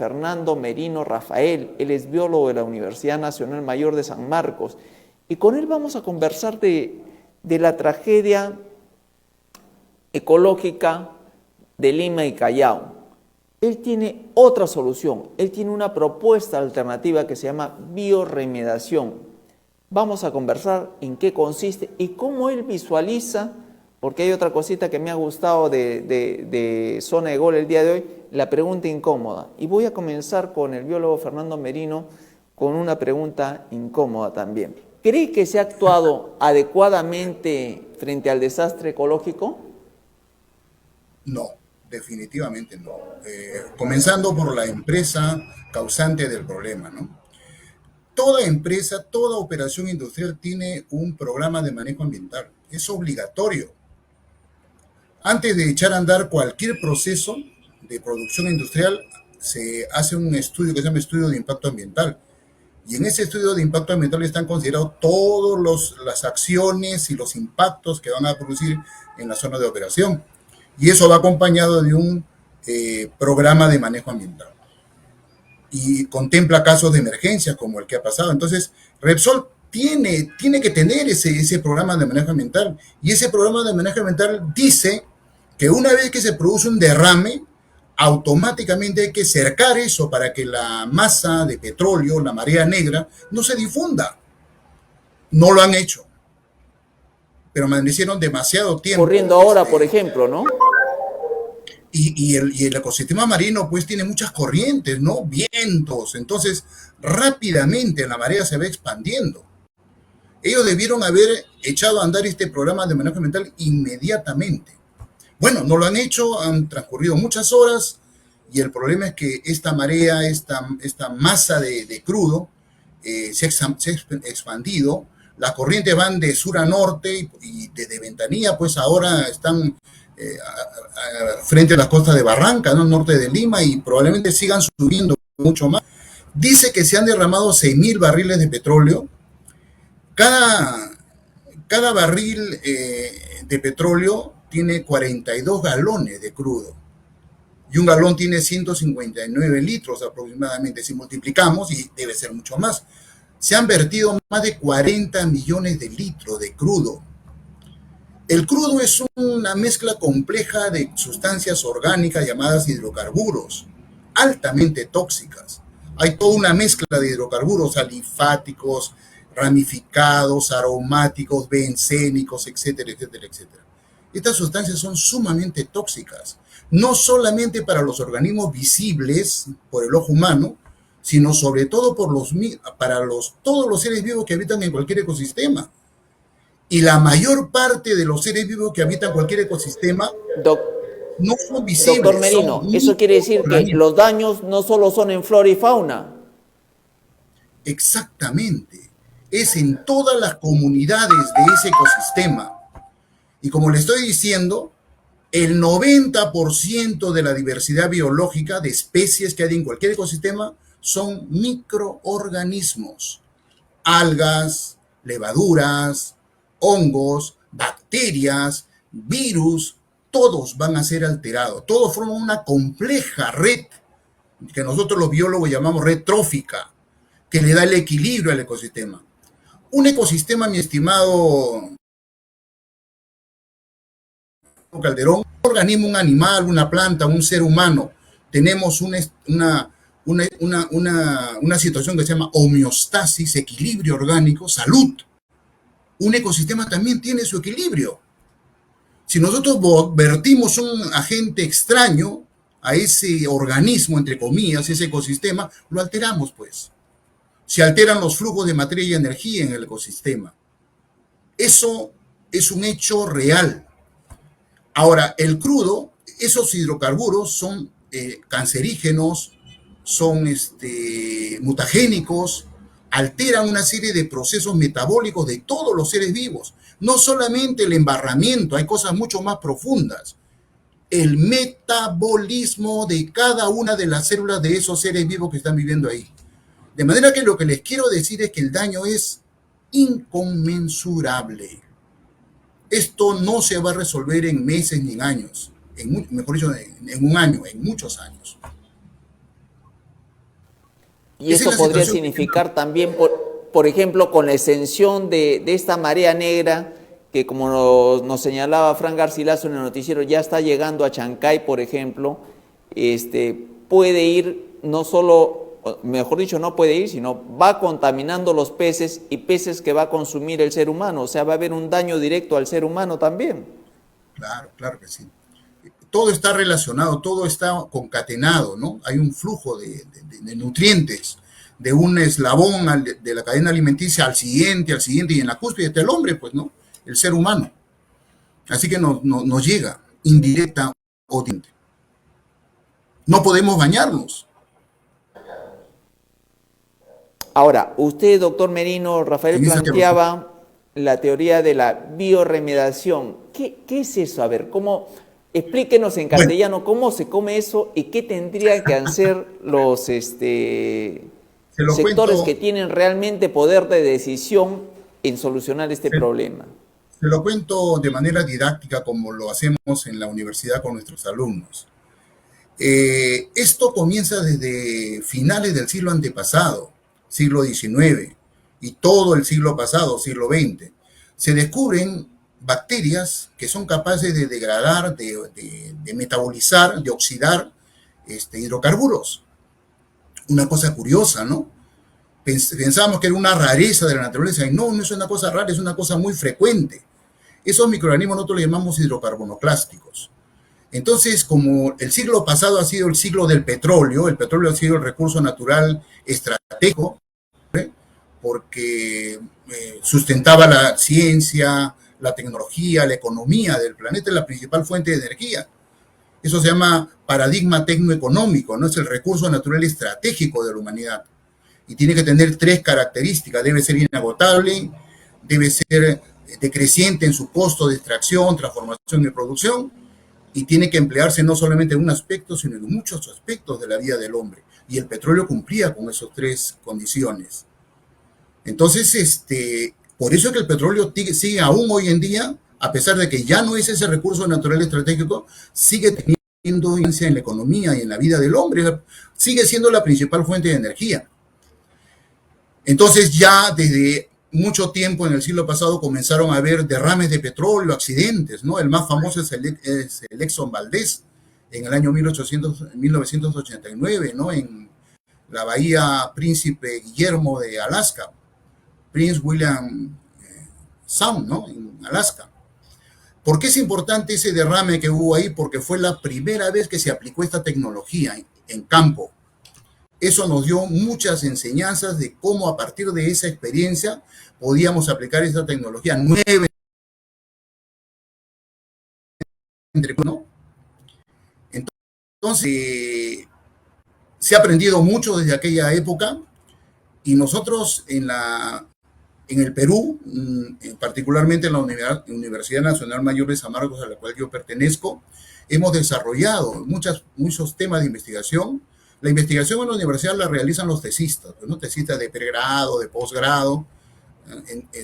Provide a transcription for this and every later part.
Fernando Merino Rafael. Él es biólogo de la Universidad Nacional Mayor de San Marcos. Y con él vamos a conversar de la tragedia ecológica de Lima y Callao. Él tiene otra solución, él tiene una propuesta alternativa que se llama bioremediación. Vamos a conversar en qué consiste y cómo él visualiza, porque hay otra cosita que me ha gustado de Zona de Gol el día de hoy, la pregunta incómoda. Y voy a comenzar con el biólogo Fernando Merino con una pregunta incómoda también. ¿Cree que se ha actuado adecuadamente frente al desastre ecológico? No, definitivamente no. Comenzando por la empresa causante del problema, ¿no? Toda empresa, toda operación industrial tiene un programa de manejo ambiental. Es obligatorio. Antes de echar a andar cualquier proceso de producción industrial, se hace un estudio que se llama estudio de impacto ambiental. Y en ese estudio de impacto ambiental están considerados todas las acciones y los impactos que van a producir en la zona de operación. Y eso va acompañado de un programa de manejo ambiental. Y contempla casos de emergencia como el que ha pasado. Entonces, Repsol tiene que tener ese programa de manejo ambiental. Y ese programa de manejo ambiental dice que una vez que se produce un derrame, automáticamente hay que cercar eso para que la masa de petróleo, la marea negra, no se difunda. No lo han hecho, pero permanecieron demasiado Ocurriendo tiempo. ahora, por ejemplo, ¿no? Y el ecosistema marino pues tiene muchas corrientes, ¿no? Vientos, entonces rápidamente la marea se va expandiendo. Ellos debieron haber echado a andar este programa de manejo ambiental inmediatamente. Bueno, no lo han hecho, han transcurrido muchas horas y el problema es que esta marea, esta masa de crudo se ha expandido. Las corrientes van de sur a norte y desde Ventanilla pues ahora están frente a las costas de Barranca, ¿no? Norte de Lima, y probablemente sigan subiendo mucho más. Dice que se han derramado 6.000 barriles de petróleo. Cada barril de petróleo tiene 42 galones de crudo. Y un galón tiene 159 litros aproximadamente. Si multiplicamos, y debe ser mucho más, se han vertido más de 40 millones de litros de crudo. El crudo es una mezcla compleja de sustancias orgánicas llamadas hidrocarburos, altamente tóxicas. Hay toda una mezcla de hidrocarburos alifáticos, ramificados, aromáticos, bencénicos, etcétera, etcétera, etcétera. Estas sustancias son sumamente tóxicas, no solamente para los organismos visibles por el ojo humano, sino sobre todo para todos los seres vivos que habitan en cualquier ecosistema. Y la mayor parte de los seres vivos que habitan cualquier ecosistema Doc, no son doctor visibles, son Merino, eso quiere decir que microorganismos. los daños no solo son en flora y fauna. Exactamente. Es en todas las comunidades de ese ecosistema. Y como le estoy diciendo, el 90% de la diversidad biológica de especies que hay en cualquier ecosistema son microorganismos. Algas, levaduras, hongos, bacterias, virus, todos van a ser alterados. Todos forman una compleja red que nosotros los biólogos llamamos red trófica, que le da el equilibrio al ecosistema. Un ecosistema, mi estimado Calderón, un organismo, un animal, una planta, un ser humano, tenemos una situación que se llama homeostasis, equilibrio orgánico, salud. Un ecosistema también tiene su equilibrio. Si nosotros vertimos un agente extraño a ese organismo, entre comillas, ese ecosistema, lo alteramos, pues. Se alteran los flujos de materia y energía en el ecosistema. Eso es un hecho real. Ahora, el crudo, esos hidrocarburos son cancerígenos, son mutagénicos, alteran una serie de procesos metabólicos de todos los seres vivos. No solamente el embarramiento, hay cosas mucho más profundas. El metabolismo de cada una de las células de esos seres vivos que están viviendo ahí. De manera que lo que les quiero decir es que el daño es inconmensurable. Esto no se va a resolver en meses ni en años, mejor dicho, en un año, en muchos años. Y Esa es esto la podría situación. significar también, por ejemplo, con la extensión de esta marea negra, que como nos señalaba Fran Garcilaso en el noticiero, ya está llegando a Chancay, por ejemplo, puede ir no solo, mejor dicho, no puede ir, sino va contaminando los peces y peces que va a consumir el ser humano. O sea, va a haber un daño directo al ser humano también. Claro, claro que sí. Todo está relacionado, todo está concatenado, ¿no? Hay un flujo de nutrientes de un eslabón de la cadena alimenticia al siguiente, y en la cúspide está el hombre, pues, ¿no? El ser humano. Así que nos llega indirecta o directa. No podemos bañarnos. Ahora, usted, doctor Merino, Rafael En esa planteaba la teoría de la bioremediación. ¿Qué es eso? A ver, explíquenos en bueno, castellano cómo se come eso y qué tendrían que hacer los se lo sectores que cuento, tienen realmente poder de decisión en solucionar este se, problema. se lo cuento de manera didáctica como lo hacemos en la universidad con nuestros alumnos. Esto comienza desde finales del siglo antepasado, siglo XIX, y todo el siglo pasado, siglo XX. Se descubren bacterias que son capaces de degradar, de metabolizar, de oxidar hidrocarburos. Una cosa curiosa, ¿no? Pensábamos que era una rareza de la naturaleza, y no, no es una cosa rara, es una cosa muy frecuente. Esos microorganismos nosotros los llamamos hidrocarbonoclásticos. Entonces, como el siglo pasado ha sido el siglo del petróleo, el petróleo ha sido el recurso natural estratégico, ¿eh? Porque sustentaba la ciencia, la tecnología, la economía del planeta, es la principal fuente de energía. Eso se llama paradigma tecnoeconómico, ¿no? Es el recurso natural estratégico de la humanidad. Y tiene que tener tres características: debe ser inagotable, debe ser decreciente en su costo de extracción, transformación y producción, y tiene que emplearse no solamente en un aspecto, sino en muchos aspectos de la vida del hombre. Y el petróleo cumplía con esas tres condiciones. Entonces, por eso es que el petróleo sigue aún hoy en día, a pesar de que ya no es ese recurso natural estratégico, sigue teniendo influencia en la economía y en la vida del hombre, sigue siendo la principal fuente de energía. Entonces ya desde mucho tiempo en el siglo pasado comenzaron a haber derrames de petróleo, accidentes, ¿no? El más famoso es el Exxon Valdez en el año 1989, ¿no? En la bahía Príncipe Guillermo de Alaska, Prince William Sound, ¿no? En Alaska. ¿Por qué es importante ese derrame que hubo ahí? Porque fue la primera vez que se aplicó esta tecnología en campo. Eso nos dio muchas enseñanzas de cómo a partir de esa experiencia podíamos aplicar esa tecnología nueva, ¿no? Entonces, se ha aprendido mucho desde aquella época, y nosotros en el Perú, particularmente en la Universidad Nacional Mayor de San Marcos, a la cual yo pertenezco, hemos desarrollado muchos temas de investigación. La investigación en la universidad la realizan los tesistas, ¿no? Tesistas de pregrado, de posgrado,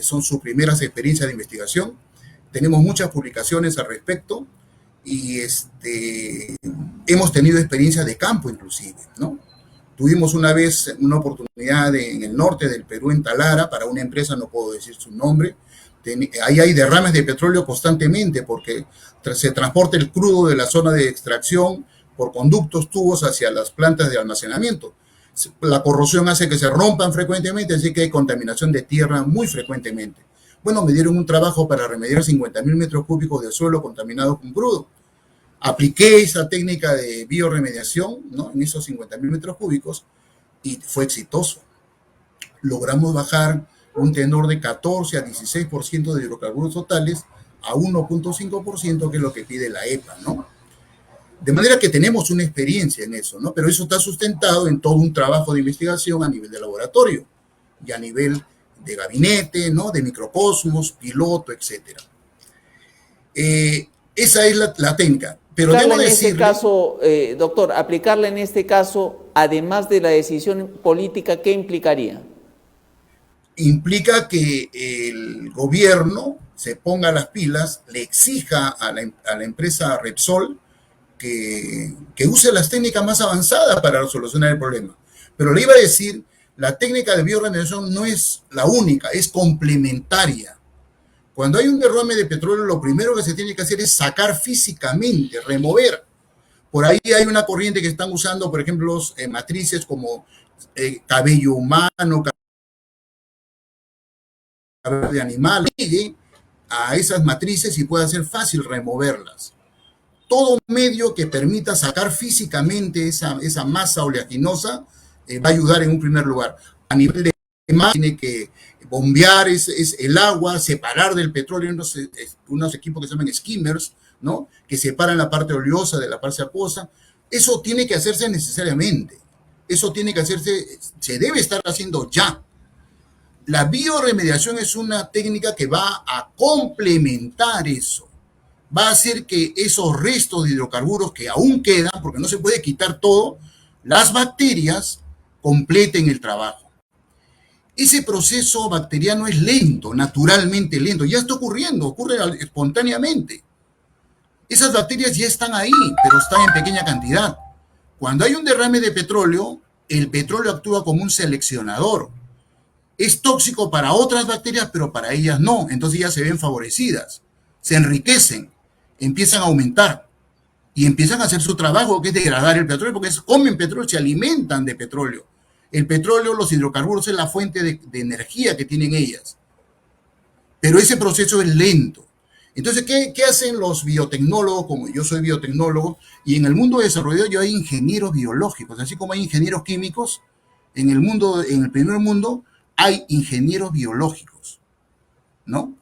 son sus primeras experiencias de investigación. Tenemos muchas publicaciones al respecto, y hemos tenido experiencias de campo inclusive, ¿no? Tuvimos una vez una oportunidad en el norte del Perú, en Talara, para una empresa, no puedo decir su nombre. Ahí hay derrames de petróleo constantemente porque se transporta el crudo de la zona de extracción por conductos, tubos hacia las plantas de almacenamiento. La corrosión hace que se rompan frecuentemente, así que hay contaminación de tierra muy frecuentemente. Bueno, me dieron un trabajo para remediar 50.000 metros cúbicos de suelo contaminado con crudo. Apliqué esa técnica de bioremediación, ¿no? En esos 50.000 metros cúbicos, y fue exitoso. Logramos bajar un tenor de 14 a 16% de hidrocarburos totales a 1.5%, que es lo que pide la EPA, ¿no? De manera que tenemos una experiencia en eso, ¿no? Pero eso está sustentado en todo un trabajo de investigación a nivel de laboratorio y a nivel gabinete, ¿no? De microcosmos, piloto, etc. Esa es la técnica. Pero Aplicarla debo en este decirle, caso, doctor, aplicarla en este caso, además de la decisión política, ¿qué implicaría? implica que el gobierno se ponga las pilas, le exija a la empresa Repsol que use las técnicas más avanzadas para solucionar el problema. Pero le iba a decir, la técnica de bioremediación no es la única, es complementaria. Cuando hay un derrame de petróleo, lo primero que se tiene que hacer es sacar físicamente, remover. Por ahí hay una corriente que están usando, por ejemplo, matrices como cabello humano, cabello de animal, llegue a esas matrices y pueda ser fácil removerlas. Todo medio que permita sacar físicamente esa masa oleaginosa va a ayudar en un primer lugar. A nivel de mar, tiene que bombear el agua, separar del petróleo unos equipos que se llaman skimmers, ¿no? Que separan la parte oleosa de la parte acuosa. Eso tiene que hacerse necesariamente. Eso tiene que hacerse, se debe estar haciendo ya. La bioremediación es una técnica que va a complementar eso. Va a hacer que esos restos de hidrocarburos que aún quedan, porque no se puede quitar todo, las bacterias completen el trabajo. Ese proceso bacteriano es lento, naturalmente lento. Ya está ocurriendo, ocurre espontáneamente. Esas bacterias ya están ahí, pero están en pequeña cantidad. Cuando hay un derrame de petróleo, el petróleo actúa como un seleccionador. Es tóxico para otras bacterias, pero para ellas no. Entonces ellas se ven favorecidas, se enriquecen, empiezan a aumentar y empiezan a hacer su trabajo, que es degradar el petróleo, porque comen petróleo, se alimentan de petróleo. El petróleo, los hidrocarburos es la fuente de energía que tienen ellas. Pero ese proceso es lento. Entonces, ¿qué hacen los biotecnólogos? Como yo soy biotecnólogo, y en el mundo de desarrollo yo hay ingenieros biológicos, así como hay ingenieros químicos, en el primer mundo, hay ingenieros biológicos, ¿no?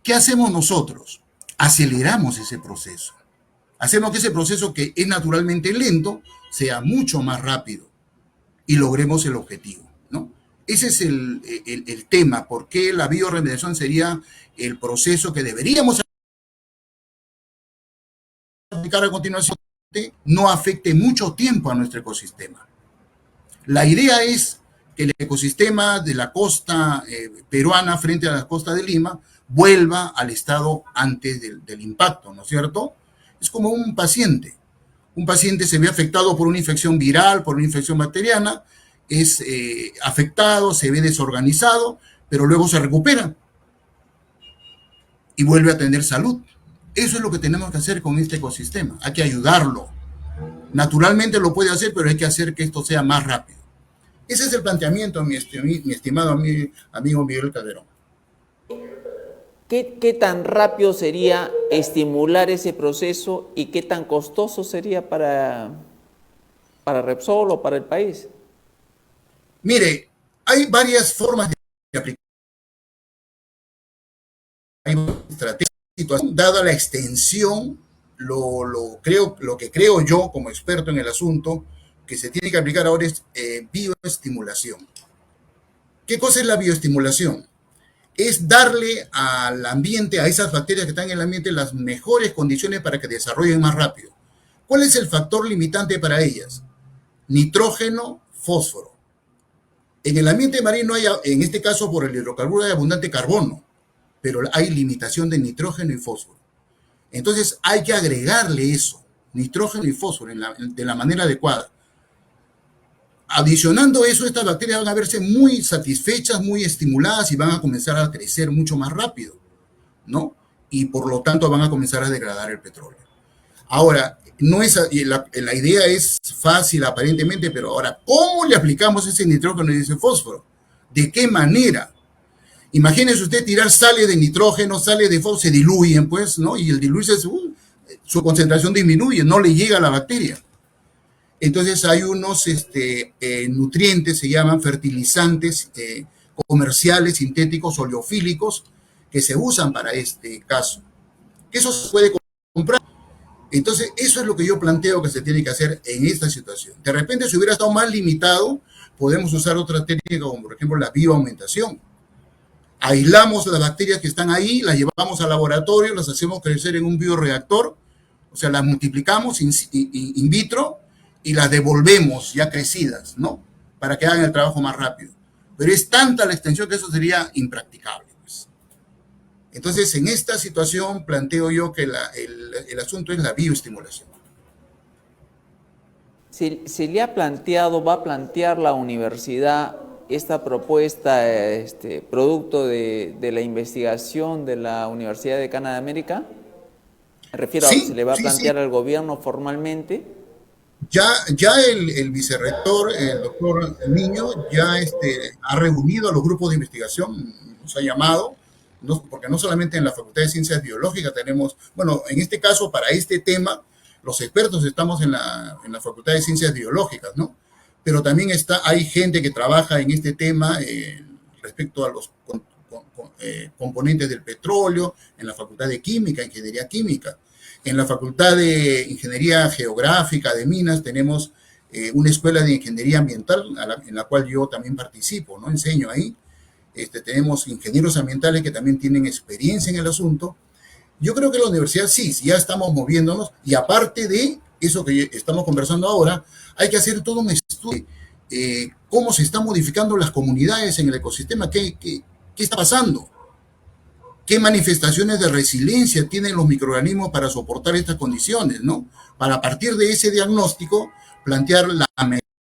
¿Qué hacemos nosotros? Aceleramos ese proceso. Hacemos que ese proceso, que es naturalmente lento, sea mucho más rápido y logremos el objetivo, ¿no? Ese es el tema, por qué la bioremediación sería el proceso que deberíamos aplicar a continuación, no afecte mucho tiempo a nuestro ecosistema. La idea es que el ecosistema de la costa peruana frente a la costa de Lima vuelva al estado antes del impacto, ¿no es cierto? Es como un paciente. Un paciente se ve afectado por una infección viral, por una infección bacteriana, es afectado, se ve desorganizado, pero luego se recupera y vuelve a tener salud. Eso es lo que tenemos que hacer con este ecosistema. Hay que ayudarlo. Naturalmente lo puede hacer, pero hay que hacer que esto sea más rápido. Ese es el planteamiento, mi estimado amigo Miguel Calderón. ¿Qué tan rápido sería estimular ese proceso y qué tan costoso sería para Repsol o para el país? Mire, hay varias formas de aplicar. Hay estrategias, dada la extensión, lo que creo yo como experto en el asunto, que se tiene que aplicar ahora es bioestimulación. ¿Qué cosa es la bioestimulación? Es darle al ambiente, a esas bacterias que están en el ambiente, las mejores condiciones para que desarrollen más rápido. ¿Cuál es el factor limitante para ellas? Nitrógeno, fósforo. En el ambiente marino hay, en este caso por el hidrocarburo, hay abundante carbono, pero hay limitación de nitrógeno y fósforo. Entonces hay que agregarle eso, nitrógeno y fósforo, de la manera adecuada. Adicionando eso, estas bacterias van a verse muy satisfechas, muy estimuladas y van a comenzar a crecer mucho más rápido, ¿no? Y por lo tanto van a comenzar a degradar el petróleo. Ahora, la idea es fácil aparentemente, pero ahora, ¿cómo le aplicamos ese nitrógeno y ese fósforo? ¿De qué manera? Imagínese usted tirar sales de nitrógeno, sales de fósforo, se diluyen, pues, ¿no? Y el diluirse, su concentración disminuye, no le llega a la bacteria. Entonces hay unos nutrientes, se llaman fertilizantes comerciales, sintéticos, oleofílicos, que se usan para este caso. Eso se puede comprar. Entonces, eso es lo que yo planteo que se tiene que hacer en esta situación. De repente, si hubiera estado más limitado, podemos usar otra técnica, como por ejemplo la bioaumentación. Aislamos las bacterias que están ahí, las llevamos al laboratorio, las hacemos crecer en un bioreactor, o sea, las multiplicamos in vitro, y las devolvemos ya crecidas, ¿no? Para que hagan el trabajo más rápido. Pero es tanta la extensión que eso sería impracticable, pues. Entonces, en esta situación planteo yo que el asunto es la bioestimulación. se le ha planteado, va a plantear la universidad esta propuesta, producto de la investigación de la Universidad de Cana de América? Me refiero a, ¿se Sí, le va a sí, sí. plantear al gobierno formalmente? Ya el vicerrector, el doctor Niño, ya ha reunido a los grupos de investigación, nos ha llamado, porque no solamente en la Facultad de Ciencias Biológicas tenemos, bueno, en este caso, para este tema, los expertos estamos en la Facultad de Ciencias Biológicas, ¿no? Pero también hay gente que trabaja en este tema respecto a los componentes del petróleo, en la Facultad de Química, Ingeniería Química. En la Facultad de Ingeniería Geográfica de Minas tenemos una escuela de ingeniería ambiental en la cual yo también participo, ¿no? Enseño ahí. Tenemos ingenieros ambientales que también tienen experiencia en el asunto. Yo creo que la universidad sí ya estamos moviéndonos y aparte de eso que estamos conversando ahora, hay que hacer todo un estudio. Cómo se están modificando las comunidades en el ecosistema, qué está pasando, qué manifestaciones de resiliencia tienen los microorganismos para soportar estas condiciones, ¿no? Para a partir de ese diagnóstico plantear la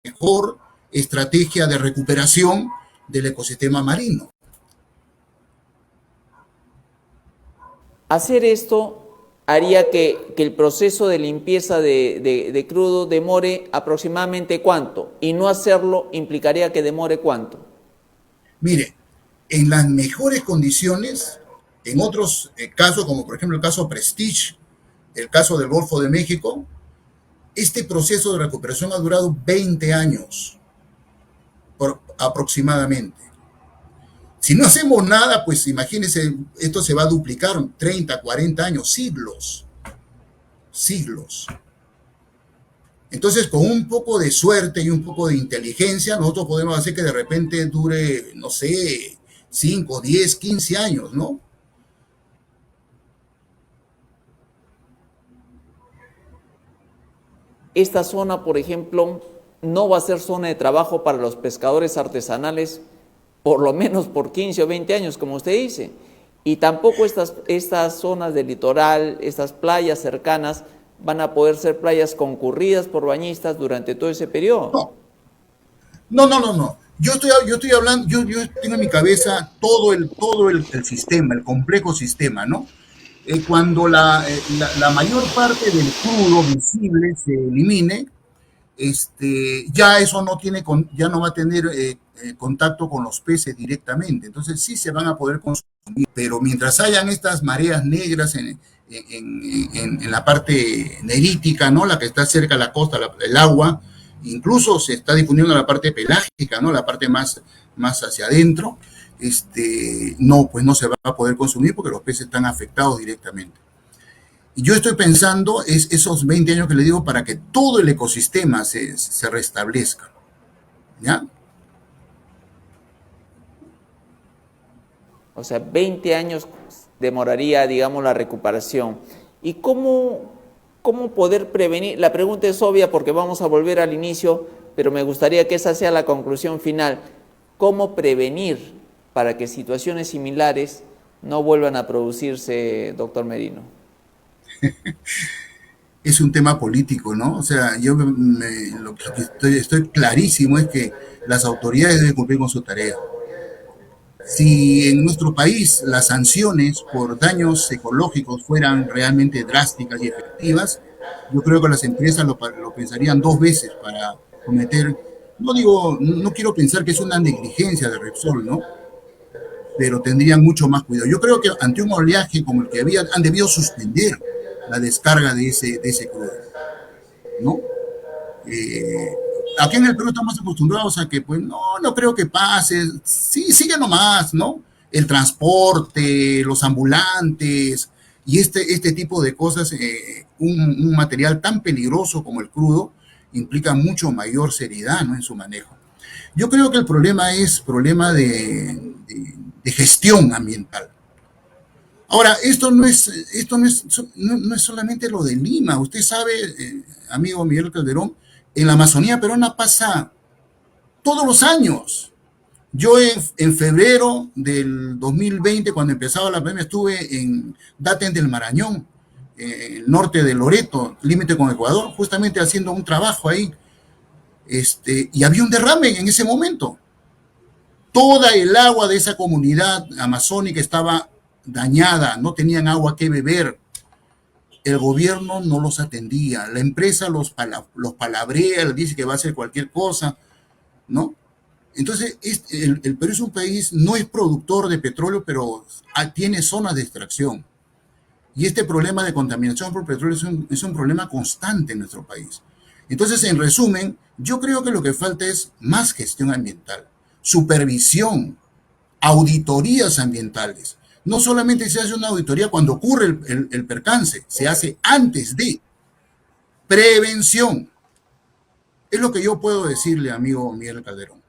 mejor estrategia de recuperación del ecosistema marino. Hacer esto haría que el proceso de limpieza de crudo demore aproximadamente ¿cuánto? Y no hacerlo implicaría que demore ¿cuánto? Mire, en las mejores condiciones, en otros casos, como por ejemplo el caso Prestige, el caso del Golfo de México, este proceso de recuperación ha durado 20 años aproximadamente. Si no hacemos nada, pues imagínense, esto se va a duplicar 30, 40 años, siglos, siglos. Entonces, con un poco de suerte y un poco de inteligencia, nosotros podemos hacer que de repente dure, no sé, 5, 10, 15 años, ¿no? Esta zona, por ejemplo, no va a ser zona de trabajo para los pescadores artesanales, por lo menos por 15 o 20 años, como usted dice. Y tampoco estas zonas del litoral, estas playas cercanas, van a poder ser playas concurridas por bañistas durante todo ese periodo. No. Yo estoy hablando, yo tengo en mi cabeza todo el sistema, el complejo sistema, ¿no? Cuando la mayor parte del crudo visible se elimine, ya eso no tiene, ya no va a tener contacto con los peces directamente. Entonces sí se van a poder consumir, pero mientras hayan estas mareas negras en la parte nerítica, ¿no? La que está cerca de la costa, el agua, incluso se está difundiendo la parte pelágica, ¿no? La parte más hacia adentro, no, pues no se va a poder consumir porque los peces están afectados directamente. Y yo estoy pensando esos 20 años que le digo para que todo el ecosistema se restablezca, ¿ya? O sea, 20 años demoraría, digamos, la recuperación. ¿Y cómo poder prevenir? La pregunta es obvia porque vamos a volver al inicio, pero me gustaría que esa sea la conclusión final. ¿Cómo prevenir para que situaciones similares no vuelvan a producirse, doctor Merino? Es un tema político, ¿no? O sea, lo que estoy clarísimo es que las autoridades deben cumplir con su tarea. Si en nuestro país las sanciones por daños ecológicos fueran realmente drásticas y efectivas, yo creo que las empresas lo pensarían dos veces para cometer, no quiero pensar que es una negligencia de Repsol, ¿no? Pero tendrían mucho más cuidado. Yo creo que ante un oleaje como el que había, han debido suspender la descarga de ese crudo, ¿no? Aquí en el Perú estamos acostumbrados a que, pues, no creo que pase, sí, sigue nomás, ¿no? El transporte, los ambulantes y este tipo de cosas, un material tan peligroso como el crudo implica mucho mayor seriedad, ¿no? En su manejo. Yo creo que el problema es problema de gestión ambiental. Ahora, esto no es solamente lo de Lima. Usted sabe, amigo Miguel Calderón, en la Amazonía peruana pasa todos los años. Yo en febrero del 2020, cuando empezaba la pandemia, estuve en Daten del Marañón, el norte de Loreto, límite con Ecuador, justamente haciendo un trabajo ahí. y había un derrame en ese momento. Toda el agua de esa comunidad amazónica estaba dañada, no tenían agua que beber. El gobierno no los atendía, la empresa los palabrea, les dice que va a hacer cualquier cosa, ¿no? Entonces, el Perú es un país, no es productor de petróleo, pero tiene zonas de extracción. Y este problema de contaminación por petróleo es un problema constante en nuestro país. Entonces, en resumen, yo creo que lo que falta es más gestión ambiental, supervisión, auditorías ambientales. No solamente se hace una auditoría cuando ocurre el percance, se hace antes de prevención. Es lo que yo puedo decirle, amigo Miguel Calderón.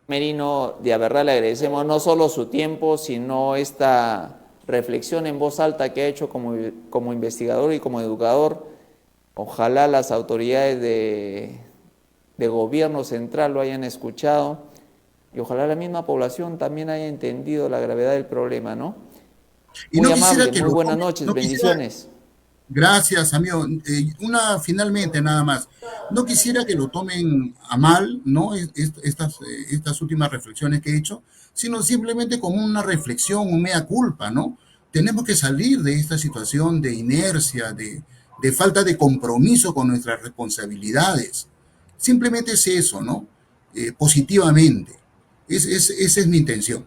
Merino, de verdad le agradecemos no solo su tiempo, sino esta reflexión en voz alta que ha hecho como investigador y como educador. Ojalá las autoridades de gobierno central lo hayan escuchado y ojalá la misma población también haya entendido la gravedad del problema, ¿no? Y Muy no quisiera amable, que muy lo buenas tome, noches, no quisiera, bendiciones. gracias, amigo. Finalmente, nada más. No quisiera que lo tomen a mal, ¿no? Estas últimas reflexiones que he hecho, sino simplemente como una reflexión, un mea culpa, ¿no? Tenemos que salir de esta situación de inercia, de falta de compromiso con nuestras responsabilidades. Simplemente es eso, ¿no? Positivamente. Esa es mi intención.